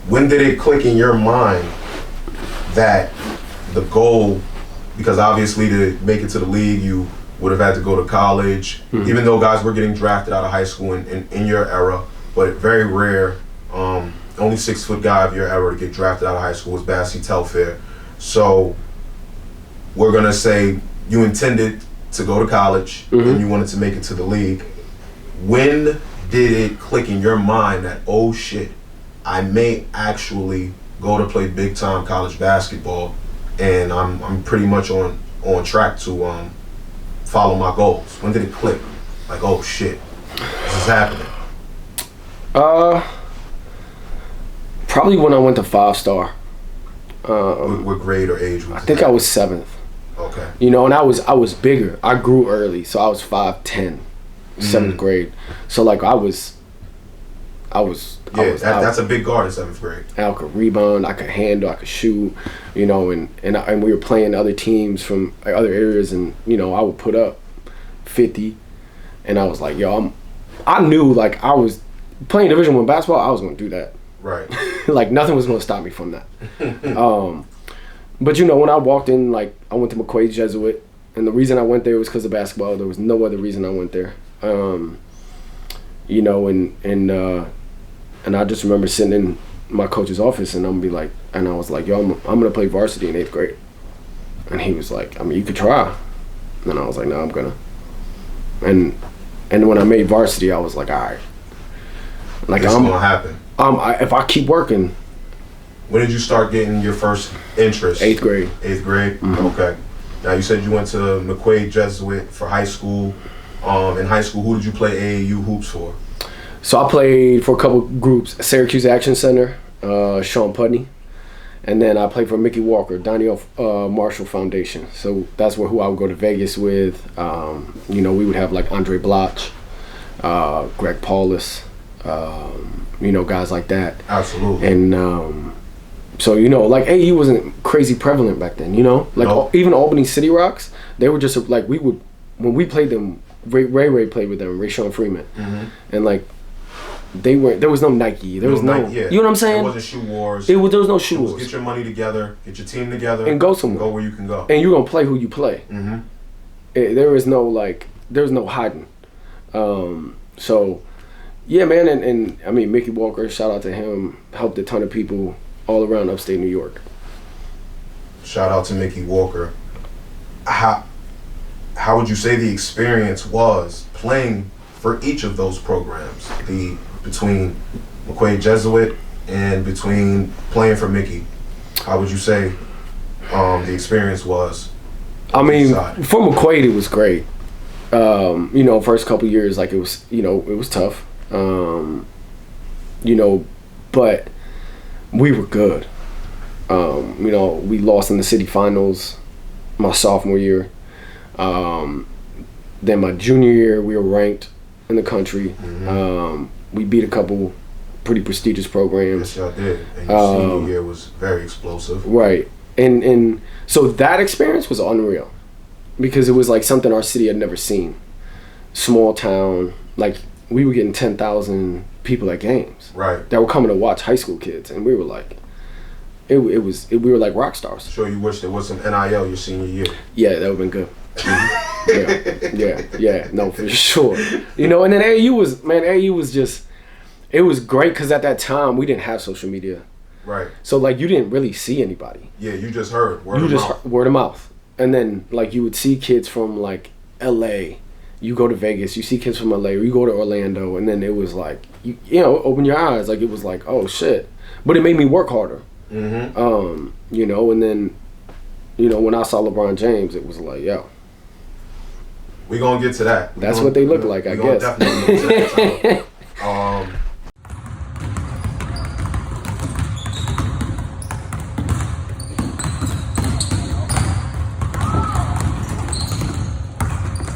When did it click in your mind that the goal, because obviously to make it to the league, you would have had to go to college, even though guys were getting drafted out of high school in your era, but very rare. Only 6-foot guy of your era to get drafted out of high school was Bassie Telfair. So we're gonna say you intended to go to college and you wanted to make it to the league. When did it click in your mind that, oh shit, I may actually go to play big time college basketball, and I'm pretty much on track to follow my goals? When did it click? Like, oh shit, this is happening. Probably when I went to 5-star. What grade or age was I think I was 7th. Okay. You know, and I was bigger. I grew early, so I was 5'10", 7th grade. So like I was that's a big guard in 7th grade. I could rebound, I could handle, I could shoot, you know, and we were playing other teams from other areas, and you know I would put up 50, and I was like, yo, I knew like I was playing Division I basketball, I was gonna do that. Right. Like nothing was gonna stop me from that. But you know, when I walked in, like I went to McQuaid Jesuit, and the reason I went there was because of basketball. There was no other reason I went there. You know, and I just remember sitting in my coach's office, and I was like, yo, I'm gonna play varsity in 8th grade. And he was like, I mean, you could try. And I was like, no, I'm gonna. And when I made varsity, I was like, all right. Like, it's gonna happen. If I keep working. When did you start getting your first interest? 8th grade. 8th grade? Okay. Now you said you went to McQuaid Jesuit for high school. In high school, who did you play AAU hoops for? So I played for a couple groups, Syracuse Action Center, Sean Putney, and then I played for Mickey Walker, Daniel Marshall Foundation. So that's who I would go to Vegas with. You know, we would have like Andre Bloch, Greg Paulus, you know, guys like that. Absolutely. And so, you know, like AAU wasn't crazy prevalent back then, you know? Like even Albany City Rocks, they were just like, when we played them, Ray played with them, Rayshawn Freeman. And like, there was no Nike. There was no Nike, yeah. You know what I'm saying? There wasn't shoe wars. There was no shoe wars. Get your money together, get your team together, and go somewhere. Go where you can go. And you're gonna play who you play. There was no hiding. So, yeah, man, and I mean Mickey Walker, shout out to him, helped a ton of people all around upstate New York. Shout out to Mickey Walker. How would you say the experience was playing for each of those programs? Between McQuaid Jesuit and between playing for Mickey, how would you say the experience was? I mean, for McQuaid, it was great. You know, first couple years, like it was tough. You know, but we were good. You know, we lost in the city finals my sophomore year. Then my junior year, we were ranked in the country. We beat a couple pretty prestigious programs. Yes, y'all did. And your senior year was very explosive. Right. And so that experience was unreal because it was like something our city had never seen. Small town, like we were getting 10,000 people at games. Right. That were coming to watch high school kids, and we were like, we were like rock stars. Sure, you wish there was some NIL your senior year. Yeah, that would have been good. Yeah, no, for sure. You know, and then AAU was just, it was great because at that time we didn't have social media. Right. So like you didn't really see anybody. Yeah, you just heard word of mouth. Word of mouth. And then like you would see kids from like LA. You go to Vegas, you see kids from LA, or you go to Orlando, and then it was like, you know, open your eyes. Like it was like, oh shit. But it made me work harder. You know, and then, you know, when I saw LeBron James, it was like, yo. We're going to get to that. That's what they look like, I guess. Definitely get to that.